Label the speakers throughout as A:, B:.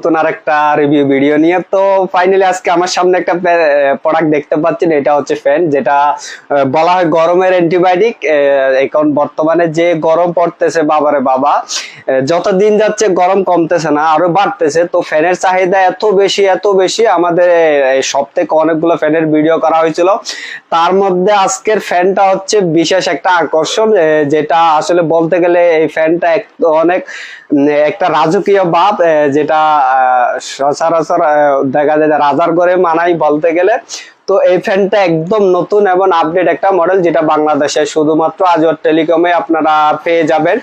A: নতুন আরেকটা review video নিয়ে। তো ফাইনালি আজকে আমার সামনে একটা প্রোডাক্ট দেখতে পাচ্ছেন, এটা হচ্ছে ফ্যান, যেটা বলা হয় গরমের অ্যান্টিবায়োটিক। এখন বর্তমানে যে গরম পড়তেছে বাবারে বাবা, যত দিন যাচ্ছে গরম কমতেছে না, আরো বাড়তেছে। তো ফ্যানের চাহিদা এত বেশি আমাদের সব থেকে অনেকগুলো ফ্যানের ভিডিও করা হয়েছিল, তার মধ্যে আজকের ফ্যানটা হচ্ছে বিশেষ একটা আকর্ষণ, যেটা আসলে বলতে গেলে এই ফ্যানটা অনেক একটা রাজকীয় ভাব, যেটা সচরাচর দেখা যায় রাজার ঘরে মানাই বলতে গেলে। তো এই ফ্যানটা একদম নতুন এবং আপডেট একটা মডেল, যেটা বাংলাদেশে শুধুমাত্র আজওয়ার টেলিকমে আপনারা পেয়ে যাবেন।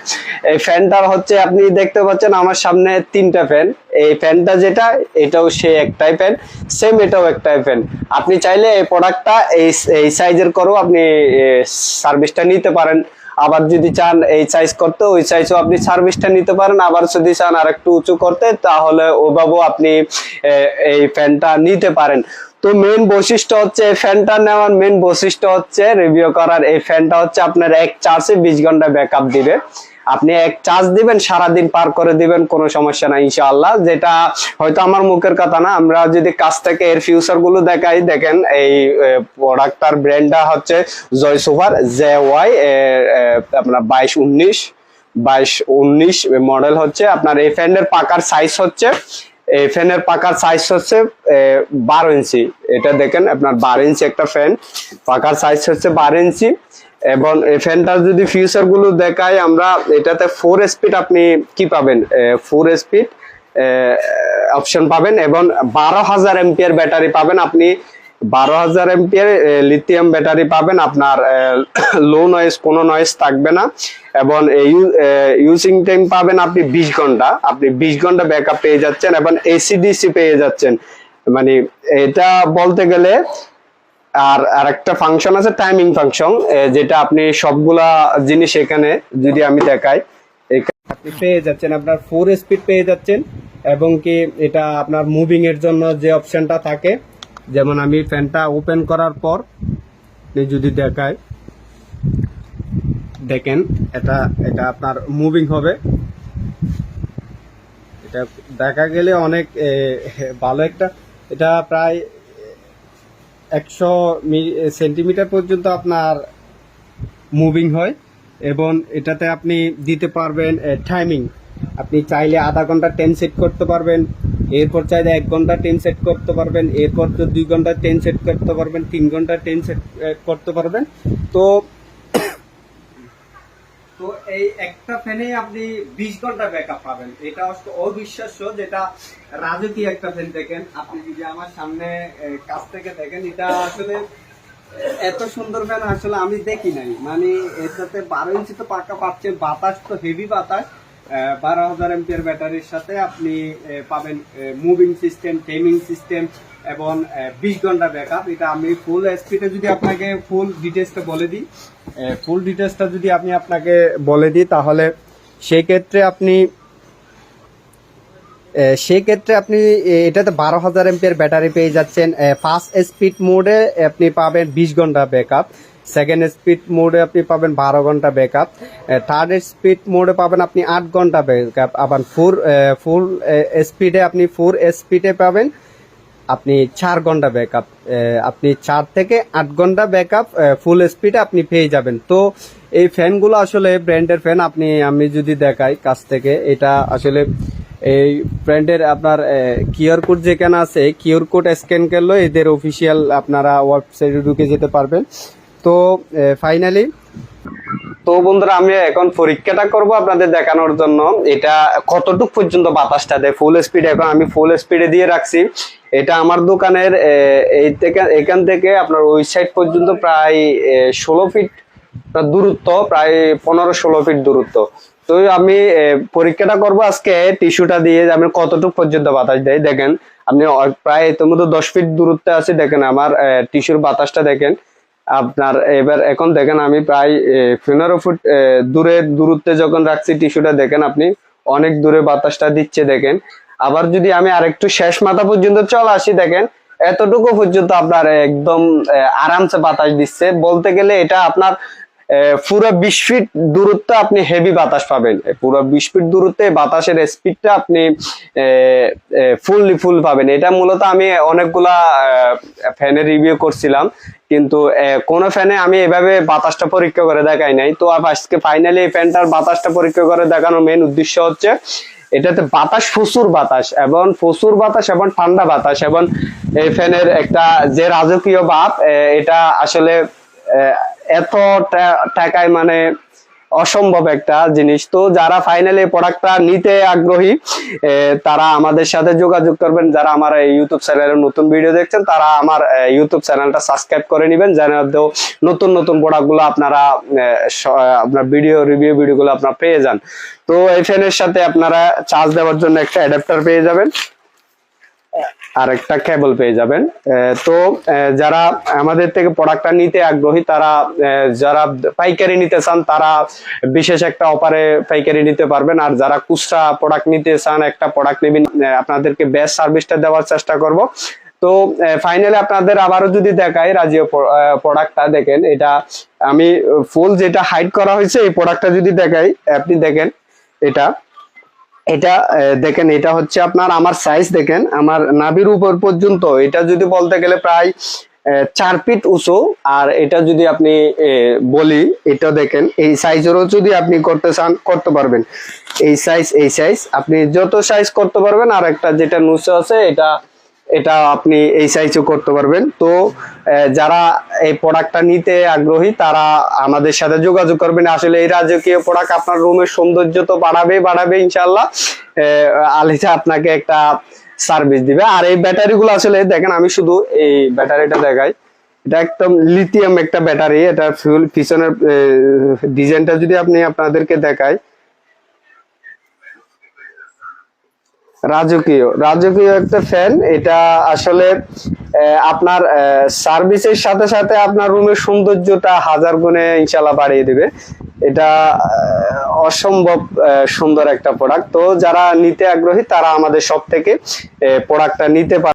A: এই ফ্যানটার হচ্ছে আপনি দেখতে পাচ্ছেন আমার সামনে তিনটা ফ্যান। এই ফ্যানটা যেটা, এটাও সে একটাই ফ্যান, সেম এটাও একটাই ফ্যান। আপনি চাইলে এই প্রোডাক্টটা এই সাইজের করেও আপনি সার্ভিসটা নিতে পারেন। আবার যদি চান এই সাইজ করতে, ওই সাইজও আপনি সার্ভিসটা নিতে পারেন। আবার যদি চান আর একটু উঁচু করতে, তাহলে ওভাবেও আপনি এই ফ্যানটা নিতে পারেন। তো মেইন বৈশিষ্ট্য হচ্ছে এই ফ্যানটা নেওয়ার মেইন বৈশিষ্ট্য হচ্ছে রিভিউ করার, এই ফ্যানটা হচ্ছে আপনার এক চার্জে 20 ঘন্টা ব্যাকআপ দিবে। আপনি এক চার্জ দিবেন, সারাদিন পার করে দিবেন, কোনো সমস্যা নাই ইনশাআল্লাহ। যেটা হয়তো আমার মুখের কথা না, আমরা যদি কাছ থেকে এর ফিউচার গুলো দেখাই, দেখেন এই প্রোডাক্টটার ব্র্যান্ডটা হচ্ছে জয় সুপার JY আপনার 2219 মডেল হচ্ছে আপনার। এই ফ্যানের পাকার সাইজ হচ্ছে, এই ফ্যানের পাকার সাইজ হচ্ছে 12 ইঞ্চি। এটা দেখেন আপনার 12 ইঞ্চি একটা ফ্যান, পাকার সাইজ হচ্ছে 12 ইঞ্চি। এবং এই ফ্যানটার যদি ফিউচার গুলো দেখাই আমরা, এটাতে 4 স্পিড আপনি কি পাবেন, 4 স্পিড অপশন পাবেন এবং 12,000 এম্পিয়ার ব্যাটারি পাবেন আপনি। 12,000 এম্পিয়ার লিথিয়াম ব্যাটারি পাবেন আপনার। লো নয়েজ, কোনো নয়েজ থাকবে না। এবং ইউজিং টাইম পাবেন আপনি 20 ঘন্টা, আপনি 20 ঘন্টা ব্যাকআপ পেয়ে যাচ্ছেন এবং এসিডিসি পেয়ে যাচ্ছেন। মানে এটা বলতে গেলে আর আরেকটা ফাংশন আছে, টাইমিং ফাংশন, যেটা আপনি সবগুলা জিনিস এখানে যদি আমি দেখাই, আপনি পেয়ে যাচ্ছেন আপনার 4 স্পিড পেয়ে যাচ্ছেন। এবং কি এটা আপনার মুভিং এর জন্য যে অপশনটা থাকে, যেমন আমি ফ্যানটা ওপেন করার পর যদি দেখাই, দেখেন এটা এটা আপনার মুভিং হবে। এটা দেখা গেলে অনেক ভালো একটা, এটা প্রায় 100 সেন্টিমিটার পর্যন্ত আপনার মুভিং হয়। এবং এটাতে আপনি দিতে পারবেন টাইমিং, আপনি চাইলে আধা ঘন্টা 10 সেট করতে পারবেন, এরপর চাইলে 1 ঘন্টা 10 সেট করতে পারবেন, এরপর তো 2 ঘন্টা 10 সেট করতে পারবেন, 3 ঘন্টা 10 সেট করতে পারবেন। তো তো এই একটা ফ্যানে আপনি 20 ঘন্টা ব্যাকআপ পাবেন, এটা অবিশ্বাস্য, যেটা রাজকীয় একটা ফ্যান। দেখেন আপনি যদি আমার সামনে কাছ থেকে দেখেন, এটা আসলে এত সুন্দর ফ্যান আসলে আমি দেখি নাই। মানে এটাতে 12 ইঞ্চি তো পাকা পাচ্ছেন, বাতাস তো হেভি বাতাস। 12,000 এম্পিয়ার ব্যাটারির সাথে আপনি পাবেন মুভিং সিস্টেম, টাইমিং সিস্টেম এবং 20 ঘন্টা ব্যাকআপ। এটা আমি ফুল স্পিডে যদি আপনাকে ফুল ডিটেলসটা বলে দিই, তাহলে সেক্ষেত্রে আপনি এটাতে 12,000 এম্পিয়ার ব্যাটারি পেয়ে যাচ্ছেন। ফার্স্ট স্পিড মোডে আপনি পাবেন 20 ঘন্টা ব্যাকআপ, সেকেন্ড স্পিড মোডে আপনি পাবেন 12 ঘন্টা ব্যাকআপ, থার্ড স্পিড মোডে পাবেন আপনি 8 ঘন্টা ব্যাকআপ। আবার ফুল স্পিডে আপনি 4 স্পিডে পাবেন আপনি 4 ঘন্টা ব্যাকআপ। আপনি 4 থেকে 8 ঘন্টা ব্যাকআপ ফুল স্পিডে আপনি পেয়ে যাবেন। তো এই ফ্যানগুলো আসলে ব্র্যান্ডের ফ্যান। আমি যদি দেখাই কাছ থেকে, এটা আসলে এই ব্র্যান্ডের আপনার কিউআর কোড যেখানে আছে, কিউআর কোড স্ক্যান করলে এদের অফিসিয়াল আপনারা ওয়েবসাইটে ঢুকে যেতে পারবেন। তো ফাইনালি তো বন্ধুরা, আমি এখন পরীক্ষাটা করব আপনাদের দেখানোর জন্য, এটা কতটুকু পর্যন্ত বাতাসটা দেয় ফুল স্পিডে। এখন আমি ফুল স্পিডে দিয়ে রাখছি। এটা আমার দোকানের এখান থেকে আপনার ওই সাইড পর্যন্ত প্রায় 16 ফিট দূরত্ব, প্রায় 15-16 ফিট দূরত্ব। তো আমি পরীক্ষাটা করব আজকে টিস্যুটা দিয়ে, আমি কতটুকু পর্যন্ত বাতাস দেয়। দেখেন আপনি প্রায় তোর 10 ফিট দূরত্বে আছি, দেখেন আমার টিস্যুর বাতাসটা দেখেন আপনার। এবার এখন দেখেন আমি প্রায় 15 ফুট দূরত্বে যখন রাখছি টিস্যুটা, দেখেন আপনি অনেক দূরে বাতাসটা দিচ্ছে দেখেন। আবার যদি আমি আরেকটু শেষ মাথা পর্যন্ত চলে আসি, দেখেন এতটুকু পর্যন্ত আপনার একদম আরামসে বাতাস দিচ্ছে। বলতে গেলে এটা আপনার পুরো 20 ফিট দূরত্বে আপনি হেভি বাতাস পাবেন। পুরো 20 ফিট দূরত্বে বাতাসের স্পিডটা আপনি ফুল পাবেন। এটা মূলত আমি অনেকগুলা ফ্যানের রিভিউ করছিলাম, কিন্তু কোন ফ্যানে আমি এভাবে বাতাসটা পরীক্ষা করে দেখাই নাই। তো আজকে ফাইনালি এই ফ্যানটার বাতাসটা পরীক্ষা করে দেখানোর মেইন উদ্দেশ্য হচ্ছে এটাতে প্রচুর বাতাস এবং ঠান্ডা বাতাস, এবং এই ফ্যানের একটা যে রাজকীয় ভাব, এটা আসলে এত টাকায় মানে অসম্ভব একটা জিনিস। তো যারা ফাইনালি প্রোডাক্টটা নিতে আগ্রহী তারা আমাদের সাথে যোগাযোগ করবেন। যারা আমার ইউটিউব চ্যানেলে নতুন ভিডিও দেখছেন তারা আমার ইউটিউব চ্যানেলটা সাবস্ক্রাইব করে নেবেন, যেন নতুন প্রোডাক্টগুলো আপনারা আপনার রিভিউ ভিডিওগুলো আপনারা পেয়ে যান। তো এই ফ্যানের সাথে আপনারা চার্জ দেওয়ার জন্য একটা অ্যাডাপ্টার পেয়ে যাবেন আর একটা কেবল পেয়ে যাবেন। তো যারা আমাদের থেকে প্রোডাক্টটা নিতে আগ্রহী তারা যারা পাইকারি নিতে চান তারা বিশেষ একটা অফারে পাইকারি নিতে পারবেন, আর যারা খুচরা প্রোডাক্ট নিতে চান একটা প্রোডাক্ট নেবেন, আপনাদেরকে বেস্ট সার্ভিসটা দেওয়ার চেষ্টা করব। তো ফাইনালি আপনাদের আবারও যদি দেখাই রাজিও প্রোডাক্টটা দেখেন, এটা আমি ফুল যেটা হাইড করা হয়েছে এই প্রোডাক্টটা যদি দেখাই, আপনি দেখেন এটা দেখেন, এটা হচ্ছে আপনার আমার সাইজ দেখেন, আমার নাভির উপর পর্যন্ত এটা যদি বলতে গেলে প্রায় 4 ফিট উঁচু। আর এটা যদি আপনি বলি, এটা দেখেন এই সাইজেরও যদি আপনি করতে চান করতে পারবেন। এই সাইজ আপনি যত সাইজ করতে পারবেন, আর একটা যেটা নুচে আছে এটা আপনি এই সাইজও করতে পারবেন। তো যারা এই প্রোডাক্টটা নিতে আগ্রহী তারা আমাদের সাথে যোগাযোগ করবেন। আসলে এই রাজকীয় প্রোডাক্ট আপনার রুমের সৌন্দর্য তো বাড়াবে ইনশাল্লাহ। আলিজা আপনাকে একটা সার্ভিস দিবে। আর এই ব্যাটারিগুলো আসলে দেখেন, আমি শুধু এই ব্যাটারিটা দেখাই, এটা একদম লিথিয়াম একটা ব্যাটারি। এটা পিছনের ডিজাইনটা যদি আপনাদেরকে দেখাই, রাজকীয় একটা ফ্যান। এটা আসলে আপনার সার্ভিসের সাথে সাথে আপনার রুমের সৌন্দর্যটা 1000 গুণে ইনশাল্লাহ বাড়িয়ে দিবে। এটা অসম্ভব সুন্দর একটা প্রোডাক্ট। তো যারা নিতে আগ্রহী তারা আমাদের সব থেকে প্রোডাক্টটা নিতে পারে।